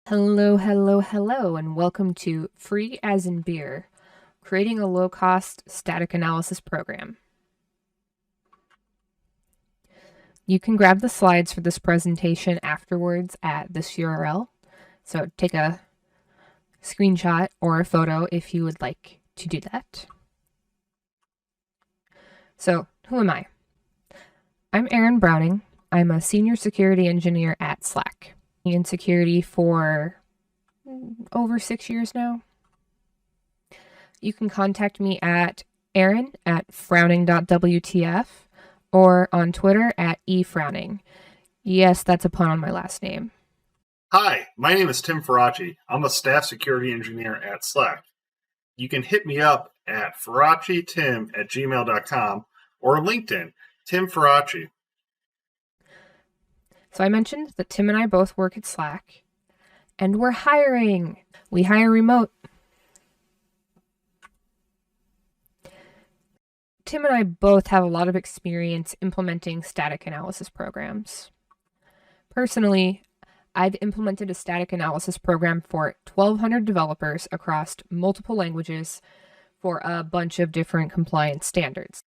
Hello, hello, hello, and welcome to Free as in Beer, creating a low-cost static analysis program. You can grab the slides for this presentation afterwards at this URL. So take a screenshot or a photo if you would like to do that. So, who am I? I'm Erin Browning. I'm a senior security engineer at Slack. In security for over 6 years now. You can contact me at Erin@frowning.wtf or on Twitter at efrowning. Yes, that's a pun on my last name. Hi, my name is Tim Faraci. I'm a staff security engineer at Slack. You can hit me up at faracitim@gmail.com or LinkedIn, Tim Faraci. So I mentioned that Tim and I both work at Slack, and we're hiring. We hire remote. Tim and I both have a lot of experience implementing static analysis programs. Personally, I've implemented a static analysis program for 1,200 developers across multiple languages for a bunch of different compliance standards.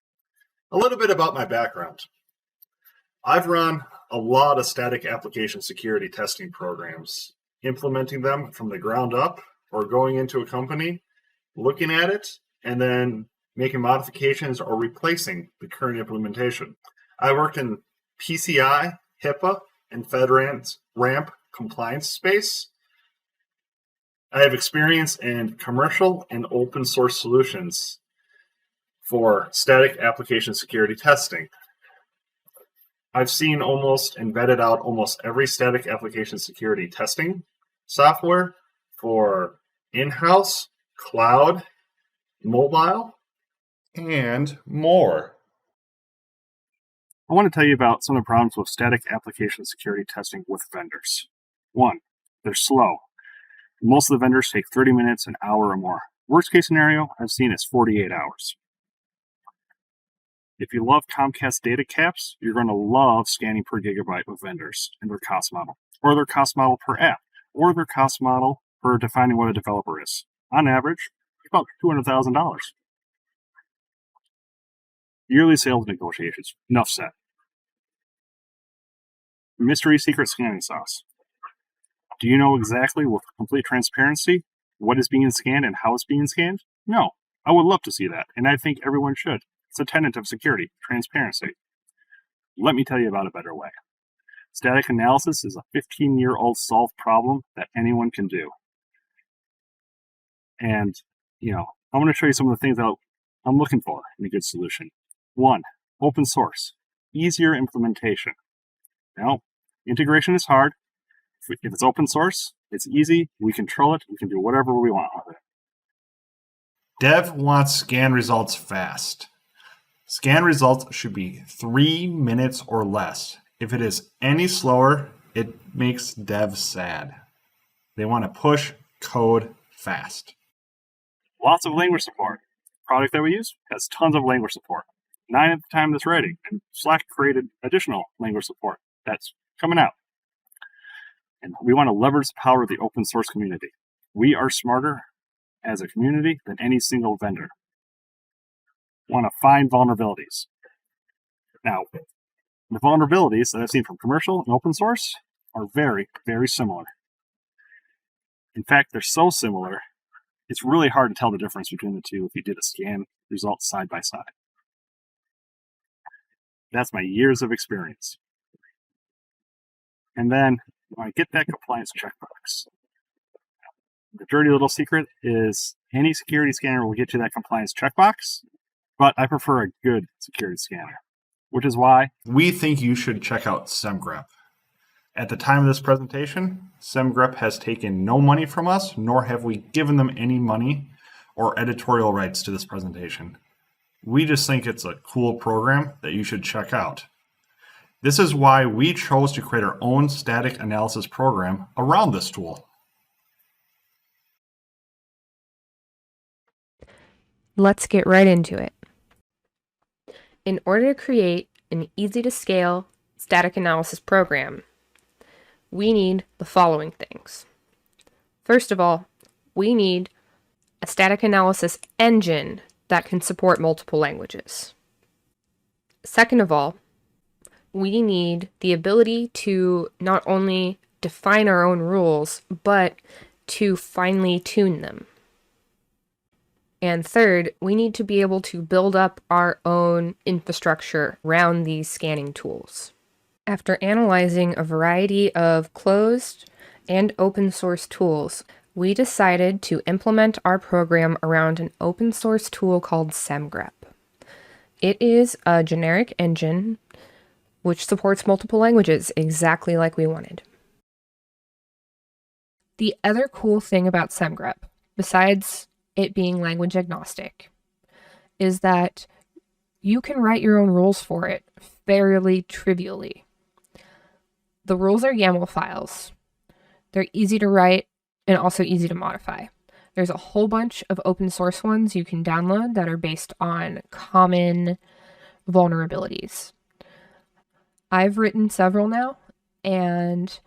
A little bit about my background. I've run a lot of static application security testing programs, implementing them from the ground up or going into a company, looking at it, and then making modifications or replacing the current implementation. I worked in PCI, HIPAA, and FedRAMP ramp compliance space. I have experience in commercial and open source solutions for static application security testing. I've seen almost and vetted out almost every static application security testing software for in-house, cloud, mobile, and more. I want to tell you about some of the problems with static application security testing with vendors. One, they're slow. Most of the vendors take 30 minutes, an hour or more. Worst case scenario I've seen is 48 hours. If you love Comcast data caps, you're going to love scanning per gigabyte with vendors and their cost model, or their cost model per app, or their cost model for defining what a developer is. On average, about $200,000. Yearly sales negotiations, enough said. Mystery secret scanning sauce. Do you know exactly with complete transparency what is being scanned and how it's being scanned? No. I would love to see that, and I think everyone should. It's a tenet of security, transparency. Let me tell you about a better way. Static analysis is a 15-year-old solved problem that anyone can do. And, I'm going to show you some of the things that I'm looking for in a good solution. One, open source, easier implementation. Now, integration is hard. If it's open source, it's easy. We control it. We can do whatever we want with it. Dev wants scan results fast. Scan results should be 3 minutes or less. If it is any slower, it makes dev sad. They want to push code fast. Lots of language support. The product that we use has tons of language support. 9 at the time of this writing, and Slack created additional language support that's coming out. And we want to leverage the power of the open source community. We are smarter as a community than any single vendor. Want to find vulnerabilities. Now, the vulnerabilities that I've seen from commercial and open source are very, very similar. In fact, they're so similar, it's really hard to tell the difference between the two if you did a scan result side by side. That's my years of experience. And then I get that compliance checkbox. The dirty little secret is any security scanner will get you that compliance checkbox, but I prefer a good security scanner, which is why we think you should check out SemGrep. At the time of this presentation, SemGrep has taken no money from us, nor have we given them any money or editorial rights to this presentation. We just think it's a cool program that you should check out. This is why we chose to create our own static analysis program around this tool. Let's get right into it. In order to create an easy-to-scale static analysis program, we need the following things. First of all, we need a static analysis engine that can support multiple languages. Second of all, we need the ability to not only define our own rules, but to finely tune them. And third, we need to be able to build up our own infrastructure around these scanning tools. After analyzing a variety of closed and open source tools, we decided to implement our program around an open source tool called SemGrep. It is a generic engine which supports multiple languages exactly like we wanted. The other cool thing about SemGrep, besides it being language agnostic, is that you can write your own rules for it fairly trivially. The rules are YAML files. They're easy to write and also easy to modify. There's a whole bunch of open source ones you can download that are based on common vulnerabilities. I've written several now, and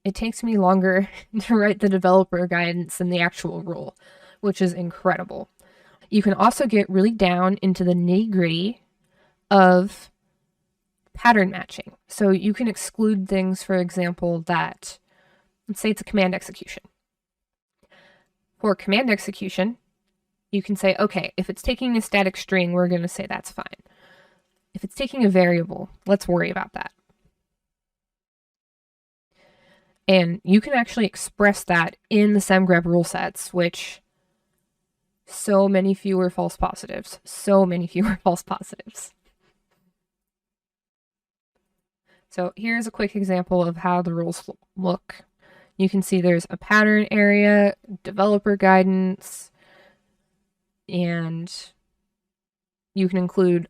it takes me longer to write the developer guidance than the actual rule, which is incredible. You can also get really down into the nitty-gritty of pattern matching. So you can exclude things, for example, that, let's say it's a command execution. For command execution, you can say, okay, if it's taking a static string, we're going to say that's fine. If it's taking a variable, let's worry about that. And you can actually express that in the SemGrep rule sets, which so many fewer false positives. So many fewer false positives. So here's a quick example of how the rules look. You can see there's a pattern area, developer guidance, and you can include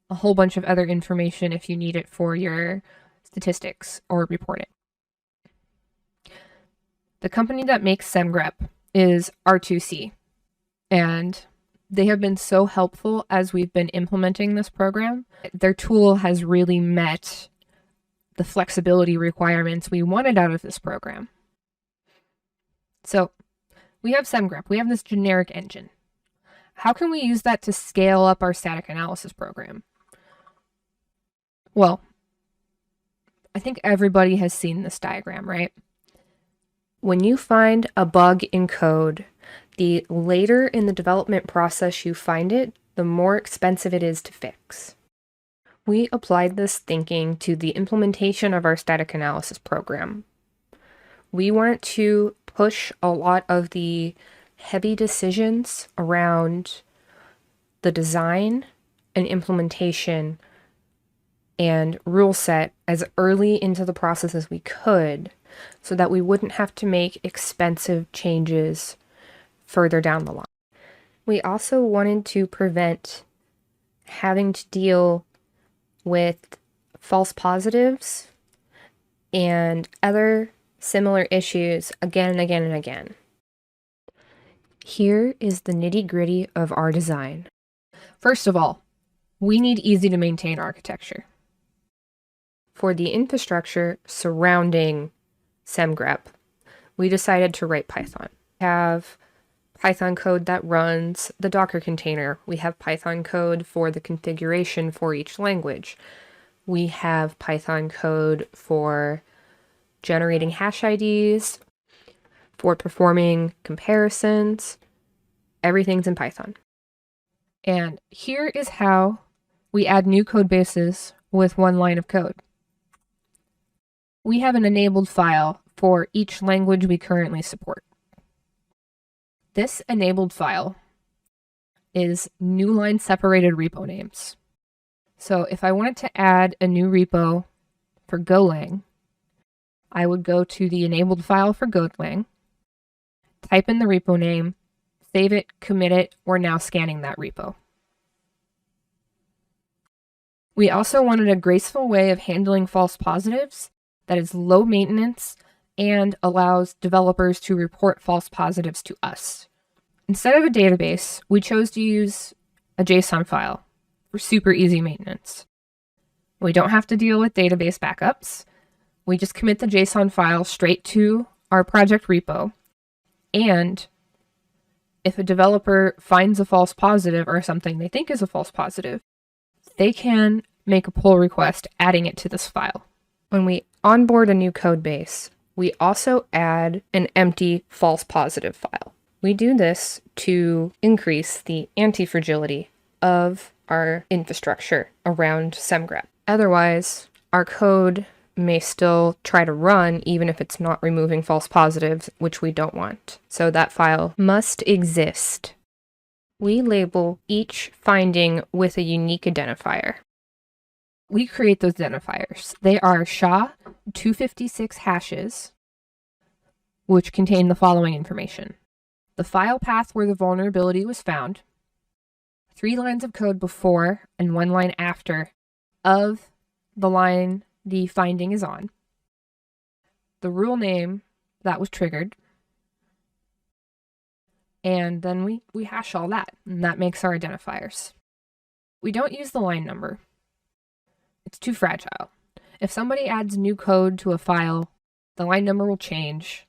a whole bunch of other information if you need it for your statistics or reporting. The company that makes SemGrep is R2C, and they have been so helpful as we've been implementing this program. Their tool has really met the flexibility requirements we wanted out of this program. So we have SemGrep, we have this generic engine. How can we use that to scale up our static analysis program? Well, I think everybody has seen this diagram, right? When you find a bug in code, the later in the development process you find it, the more expensive it is to fix. We applied this thinking to the implementation of our static analysis program. We wanted to push a lot of the heavy decisions around the design and implementation and rule set as early into the process as we could, so that we wouldn't have to make expensive changes further down the line. We also wanted to prevent having to deal with false positives and other similar issues again and again and again. Here is the nitty-gritty of our design. First of all, we need easy to maintain architecture. For the infrastructure surrounding SemGrep, we decided to write Python. We have Python code that runs the Docker container. We have Python code for the configuration for each language. We have Python code for generating hash IDs, for performing comparisons. Everything's in Python. And here is how we add new code bases with one line of code. We have an enabled file for each language we currently support. This enabled file is new line separated repo names. So if I wanted to add a new repo for Golang, I would go to the enabled file for Golang, type in the repo name, save it, commit it. We're now scanning that repo. We also wanted a graceful way of handling false positives that is low maintenance and allows developers to report false positives to us. Instead of a database, we chose to use a JSON file for super easy maintenance. We don't have to deal with database backups. We just commit the JSON file straight to our project repo, and if a developer finds a false positive or something they think is a false positive, they can make a pull request adding it to this file. When we onboard a new code base, we also add an empty false positive file. We do this to increase the anti-fragility of our infrastructure around SemGrep. Otherwise, our code may still try to run even if it's not removing false positives, which we don't want. So that file must exist. We label each finding with a unique identifier. We create those identifiers. They are SHA-256 hashes, which contain the following information: the file path where the vulnerability was found, 3 lines of code before and 1 line after of the line the finding is on, the rule name that was triggered, and then we hash all that, and that makes our identifiers. We don't use the line number. It's too fragile. If somebody adds new code to a file, the line number will change,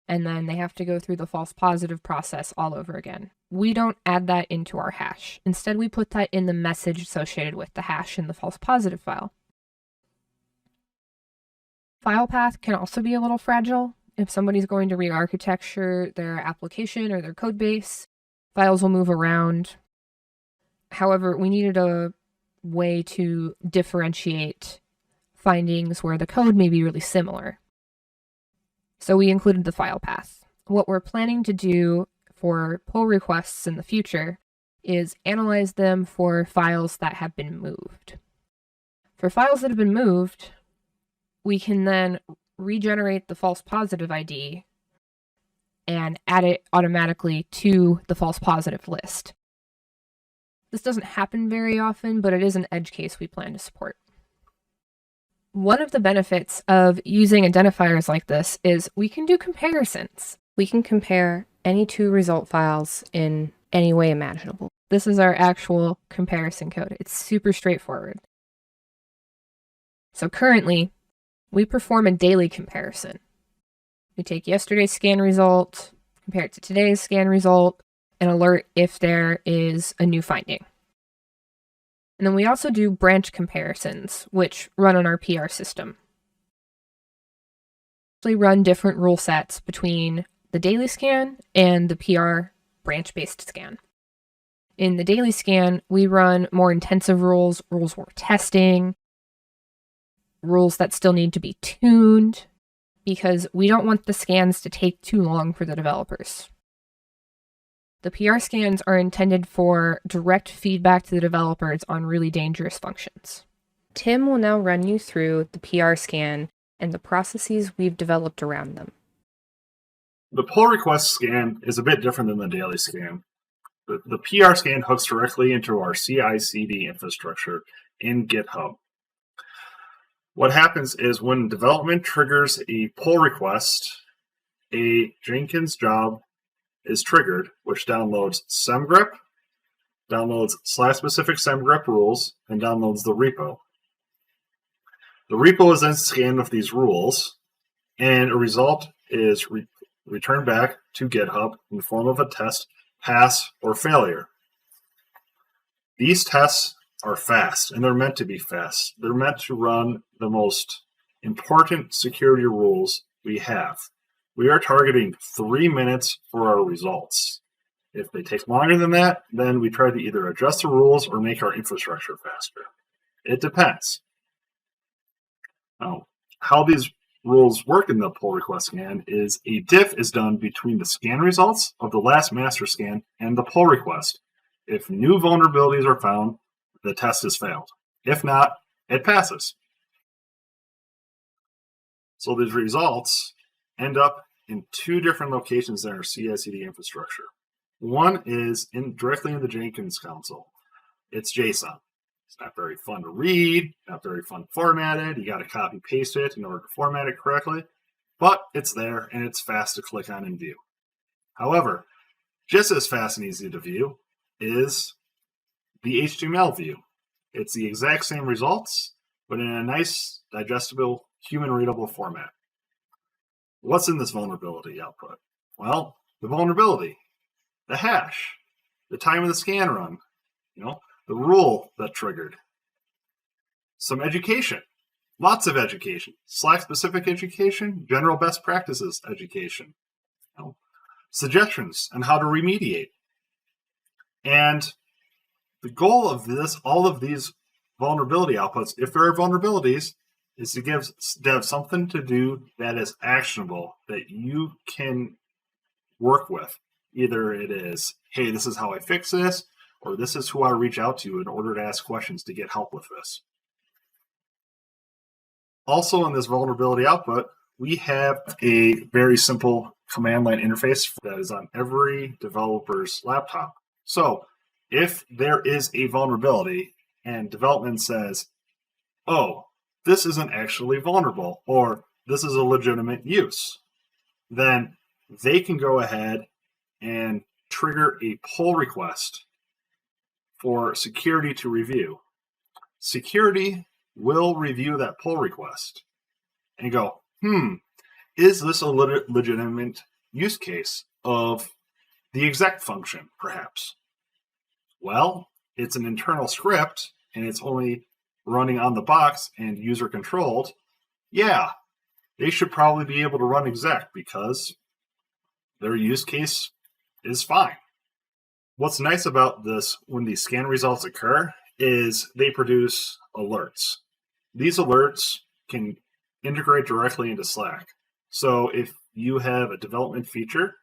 and then they have to go through the false positive process all over again. We don't add that into our hash. Instead, we put that in the message associated with the hash in the false positive file. File path can also be a little fragile. If somebody's going to re-architecture their application or their code base, files will move around. However, we needed a way to differentiate findings where the code may be really similar. So we included the file path. What we're planning to do for pull requests in the future is analyze them for files that have been moved. For files that have been moved, we can then regenerate the false positive ID and add it automatically to the false positive list. This doesn't happen very often, but it is an edge case we plan to support. One of the benefits of using identifiers like this is we can do comparisons. We can compare any 2 result files in any way imaginable. This is our actual comparison code. It's super straightforward. So currently, we perform a daily comparison. We take yesterday's scan result, compare it to today's scan result, and alert if there is a new finding. And then we also do branch comparisons, which run on our PR system. We run different rule sets between the daily scan and the PR branch-based scan. In the daily scan, we run more intensive rules we're testing, rules that still need to be tuned, because we don't want the scans to take too long for the developers. The PR scans are intended for direct feedback to the developers on really dangerous functions. Tim will now run you through the PR scan and the processes we've developed around them. The pull request scan is a bit different than the daily scan. The PR scan hooks directly into our CI/CD infrastructure in GitHub. What happens is when development triggers a pull request, a Jenkins job is triggered, which downloads SemGrep, downloads /specific SemGrep rules, and downloads the repo. The repo is then scanned with these rules, and a result is returned back to GitHub in the form of a test, pass, or failure. These tests are fast, and they're meant to be fast. They're meant to run the most important security rules we have. We are targeting 3 minutes for our results. If they take longer than that, then we try to either adjust the rules or make our infrastructure faster. It depends. Now, how these rules work in the pull request scan is a diff is done between the scan results of the last master scan and the pull request. If new vulnerabilities are found, the test is failed. If not, it passes. So these results end up in 2 different locations in our CI/CD infrastructure. One is directly in the Jenkins console. It's JSON. It's not very fun to read, not very fun formatted. You got to copy paste it in order to format it correctly, but it's there and it's fast to click on and view. However, just as fast and easy to view is the HTML view. It's the exact same results, but in a nice, digestible, human readable format. What's in this vulnerability output? Well, the vulnerability, the hash, the time of the scan run, the rule that triggered, some education, lots of education, Slack-specific education, general best practices education, suggestions on how to remediate. And the goal of all of these vulnerability outputs, if there are vulnerabilities, is to give devs something to do that is actionable, that you can work with. Either it is, hey, this is how I fix this, or this is who I reach out to in order to ask questions to get help with this. Also in this vulnerability output, we have a very simple command line interface that is on every developer's laptop. So if there is a vulnerability and development says, oh, this isn't actually vulnerable, or this is a legitimate use, then they can go ahead and trigger a pull request for security to review. Security will review that pull request and go, is this a legitimate use case of the exec function, perhaps? Well, it's an internal script and it's only running on the box and user controlled. Yeah, they should probably be able to run exec because their use case is fine. What's nice about this when these scan results occur is they produce alerts. These alerts can integrate directly into Slack. So if you have a development feature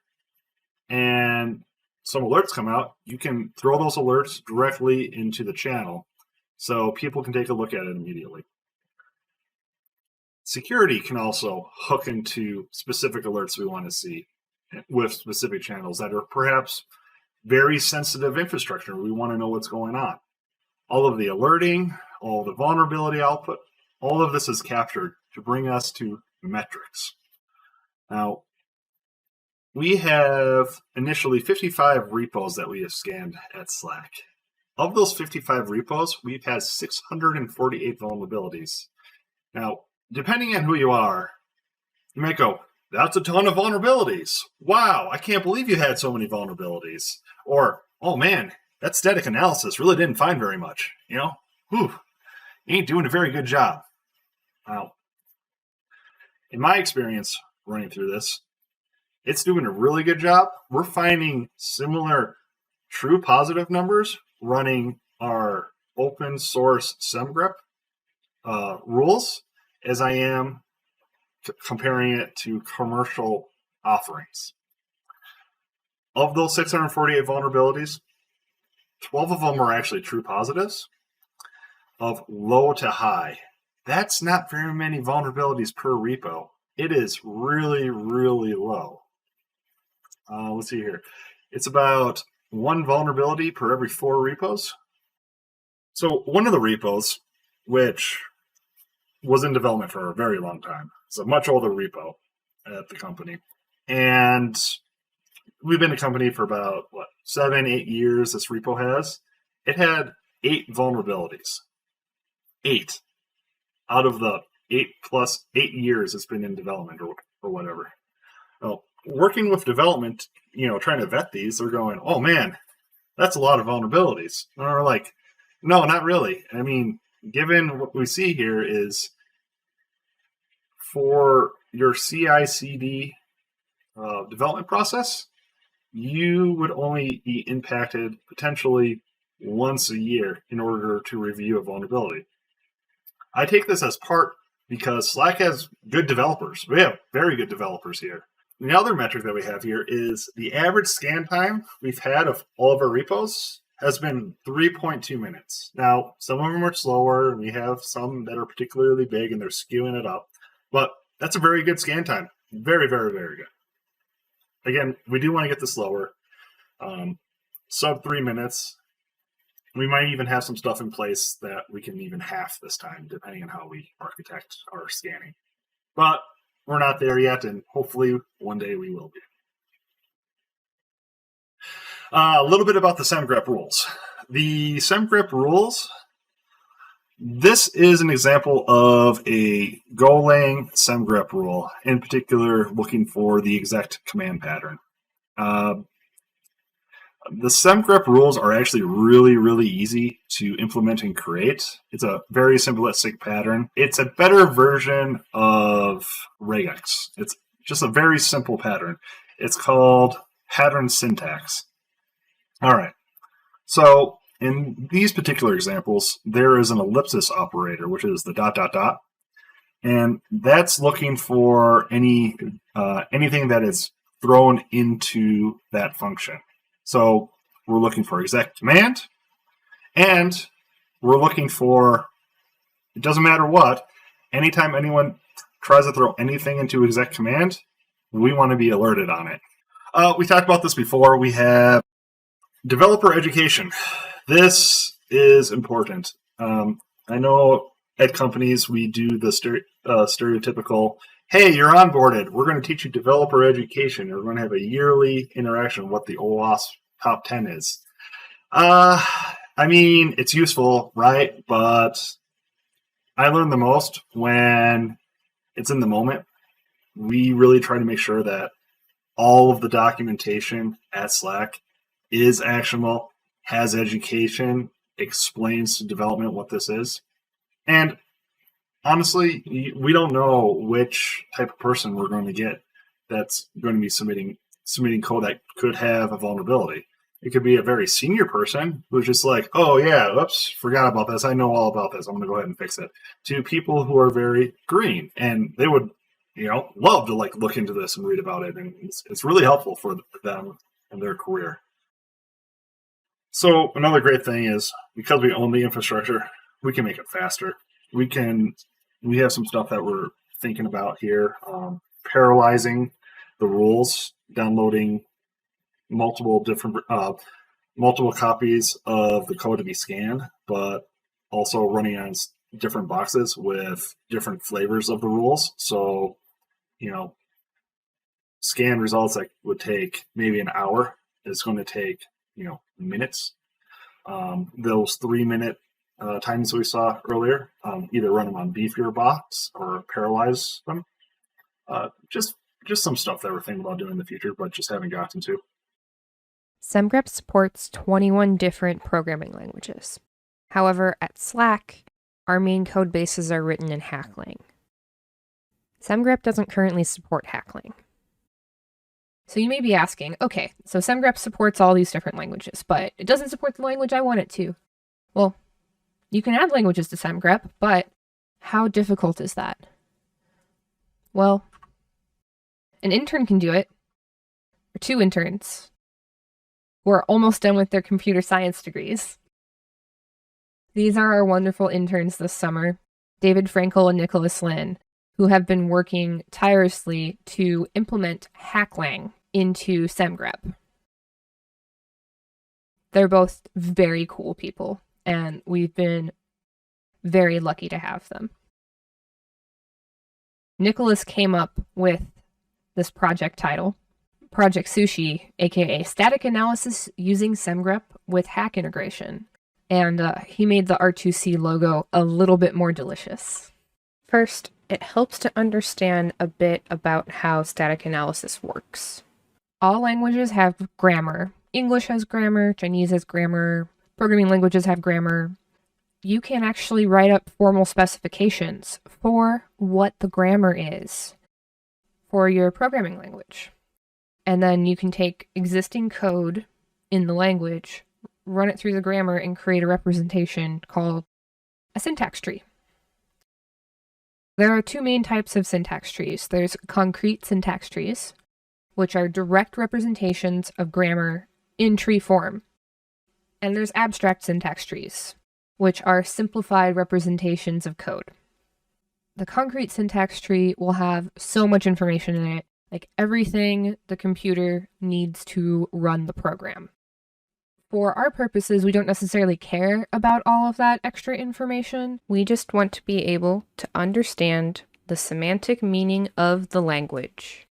and some alerts come out, you can throw those alerts directly into the channel so people can take a look at it immediately. Security can also hook into specific alerts we want to see with specific channels that are perhaps very sensitive infrastructure. We want to know what's going on. All of the alerting, all the vulnerability output, all of this is captured to bring us to metrics. Now, we have initially 55 repos that we have scanned at Slack. Of those 55 repos, we've had 648 vulnerabilities. Now, depending on who you are, you might go, that's a ton of vulnerabilities. Wow, I can't believe you had so many vulnerabilities. Or, oh man, that static analysis really didn't find very much. You ain't doing a very good job. Now, in my experience running through this, it's doing a really good job. We're finding similar true positive numbers running our open source SemGrep rules as I am comparing it to commercial offerings. Of those 648 vulnerabilities, 12 of them are actually true positives of low to high. That's not very many vulnerabilities per repo. It is really, really low. Let's see here. It's about one vulnerability per every 4 repos. So one of the repos, which was in development for a very long time, it's a much older repo at the company. And we've been a company for about, 7-8 years this repo has. It had 8 vulnerabilities. 8 out of the 8 years it's been in development or whatever. Well, working with development, trying to vet these, they're going, oh man, that's a lot of vulnerabilities. And we're like, no, not really. I mean, given what we see here is for your CI/CD development process, you would only be impacted potentially once a year in order to review a vulnerability. I take this as part because Slack has good developers. We have very good developers here. And the other metric that we have here is the average scan time we've had of all of our repos has been 3.2 minutes. Now, some of them are slower, and we have some that are particularly big, and they're skewing it up. But that's a very good scan time. Very, very, very good. Again, we do want to get this lower. Sub 3 minutes. We might even have some stuff in place that we can even half this time, depending on how we architect our scanning. But we're not there yet, and hopefully one day we will be. A little bit about the SemGrep rules. The SemGrep rules This is an example of a Golang semgrep rule, in particular looking for the exact command pattern. The semgrep rules are actually really, really easy to implement and create. It's a very simplistic pattern. It's a better version of regex. It's just a very simple pattern. It's called pattern syntax. All right. So in these particular examples, there is an ellipsis operator, which is the ... and that's looking for anything that is thrown into that function. So we're looking for exec command, and we're looking for, it doesn't matter what, anytime anyone tries to throw anything into exec command, we want to be alerted on it. We talked about this before. We have developer education. This is important. I know at companies we do the stereotypical, hey, you're onboarded. We're going to teach you developer education. We're going to have a yearly interaction with what the OWASP top 10 is. I mean, it's useful, right? But I learn the most when it's in the moment. We really try to make sure that all of the documentation at Slack is actionable, has education, explains to development what this is. And honestly, we don't know which type of person we're going to get that's going to be submitting code that could have a vulnerability. It could be a very senior person who's just like, oh yeah, oops, forgot about this. I know all about this. I'm going to go ahead and fix it. To people who are very green, and they would, love to look into this and read about it, and it's really helpful for them in their career. So another great thing is, because we own the infrastructure, we can make it faster. We have some stuff that we're thinking about here, parallelizing the rules, downloading multiple copies of the code to be scanned, but also running on different boxes with different flavors of the rules. So, scan results that would take maybe an hour is going to take, minutes. Those 3-minute times we saw earlier, either run them on beefier box or parallelize them. Just some stuff that we're thinking about doing in the future, but just haven't gotten to. semgrep supports 21 different programming languages. However, at Slack, our main code bases are written in Hackling. semgrep doesn't currently support Hackling. So you may be asking, okay, so semgrep supports all these different languages, but it doesn't support the language I want it to. Well, you can add languages to semgrep, but how difficult is that? Well, an intern can do it, or 2 interns who are almost done with their computer science degrees. These are our wonderful interns this summer, David Frankel and Nicholas Lynn, who have been working tirelessly to implement Hacklang into semgrep. They're both very cool people, and we've been very lucky to have them. Nicholas came up with this project title, Project Sushi, aka Static Analysis Using semgrep with Hack Integration, and he made the R2C logo a little bit more delicious. First, it helps to understand a bit about how static analysis works. All languages have grammar. English has grammar, Chinese has grammar, programming languages have grammar. You can actually write up formal specifications for what the grammar is for your programming language. And then you can take existing code in the language, run it through the grammar, and create a representation called a syntax tree. There are 2 main types of syntax trees. There's concrete syntax trees, which are direct representations of grammar in tree form. And there's abstract syntax trees, which are simplified representations of code. The concrete syntax tree will have so much information in it, like everything the computer needs to run the program. For our purposes, we don't necessarily care about all of that extra information. We just want to be able to understand the semantic meaning of the language.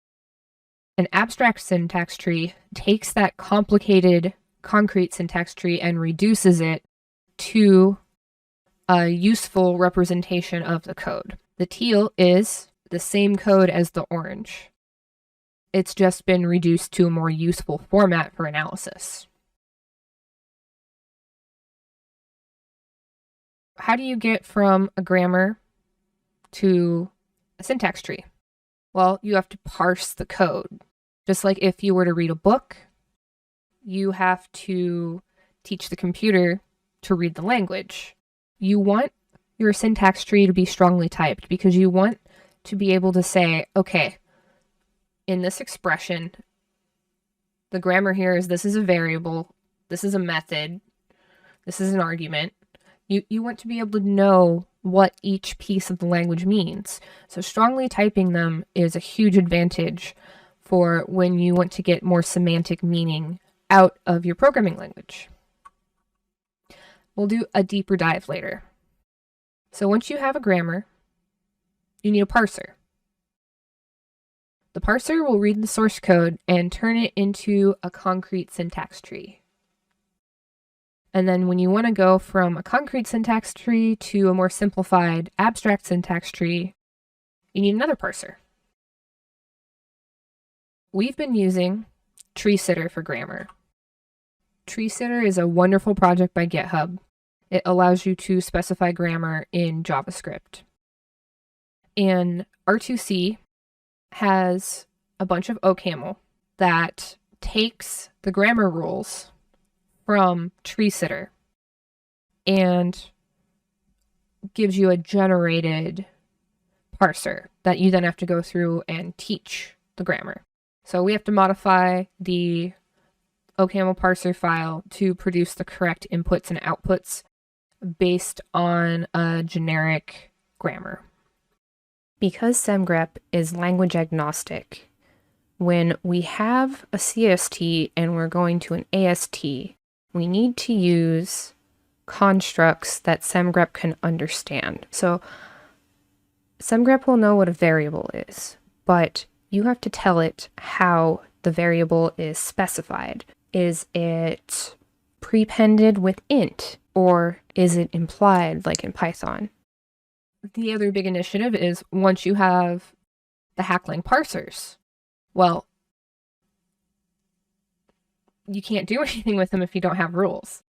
An abstract syntax tree takes that complicated concrete syntax tree and reduces it to a useful representation of the code. The teal is the same code as the orange. It's just been reduced to a more useful format for analysis. How do you get from a grammar to a syntax tree? Well, you have to parse the code. Just like if you were to read a book, you have to teach the computer to read the language. You want your syntax tree to be strongly typed because you want to be able to say, okay, in this expression, the grammar here is this is a variable, this is a method, this is an argument. You want to be able to know what each piece of the language means. So strongly typing them is a huge advantage for when you want to get more semantic meaning out of your programming language. We'll do a deeper dive later. So once you have a grammar, you need a parser. The parser will read the source code and turn it into a concrete syntax tree. And then when you want to go from a concrete syntax tree to a more simplified abstract syntax tree, you need another parser. We've been using TreeSitter for grammar. TreeSitter is a wonderful project by GitHub. It allows you to specify grammar in JavaScript. And R2C has a bunch of OCaml that takes the grammar rules from TreeSitter and gives you a generated parser that you then have to go through and teach the grammar. So we have to modify the OCaml parser file to produce the correct inputs and outputs based on a generic grammar. Because SemGrep is language agnostic, when we have a CST and we're going to an AST, we need to use constructs that SemGrep can understand. So SemGrep will know what a variable is, but you have to tell it how the variable is specified. Is it prepended with int, or is it implied like in Python? The other big initiative is once you have the Hackling parsers, well, you can't do anything with them if you don't have rules.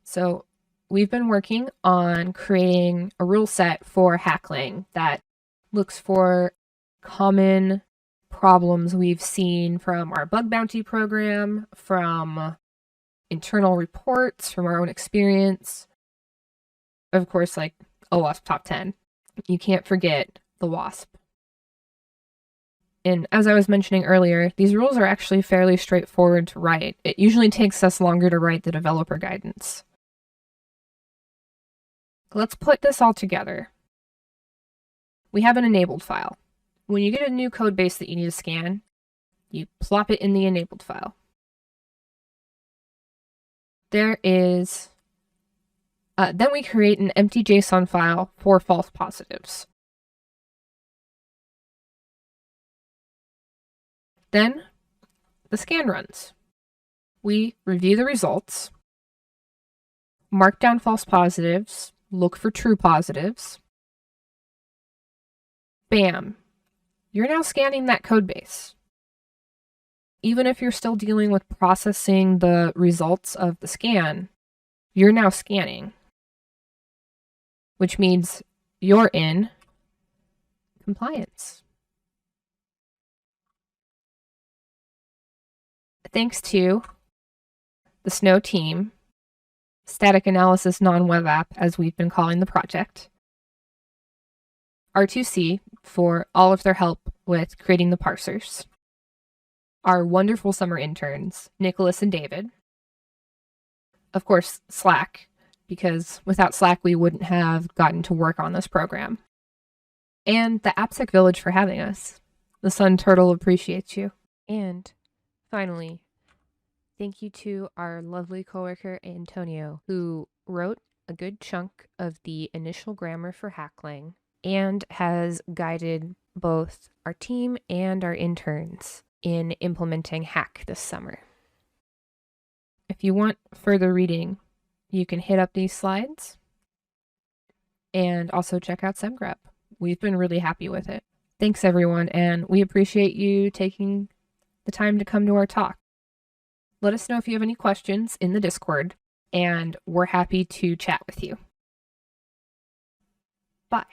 So we've been working on creating a rule set for Hackling that looks for common problems we've seen from our bug bounty program, from internal reports, from our own experience. Of course, like OWASP Top 10. You can't forget the WASP. And as I was mentioning earlier, these rules are actually fairly straightforward to write. It usually takes us longer to write the developer guidance. Let's put this all together. We have an enabled file. When you get a new code base that you need to scan, you plop it in the enabled file. There is then we create an empty JSON file for false positives. Then the scan runs. We review the results, mark down false positives, look for true positives. Bam! You're now scanning that code base. Even if you're still dealing with processing the results of the scan, you're now scanning, which means you're in compliance. Thanks to the Snow team, Static Analysis Non-Web App, as we've been calling the project, R2C for all of their help with creating the parsers, our wonderful summer interns, Nicholas and David, of course, Slack, because without Slack we wouldn't have gotten to work on this program, and the AppSec Village for having us. The Sun Turtle appreciates you. And finally, thank you to our lovely coworker Antonio, who wrote a good chunk of the initial grammar for Hackling and has guided both our team and our interns in implementing Hack this summer. If you want further reading, you can hit up these slides and also check out SEMGREP. We've been really happy with it. Thanks, everyone, and we appreciate you taking the time to come to our talk. Let us know if you have any questions in the Discord, and we're happy to chat with you. Bye.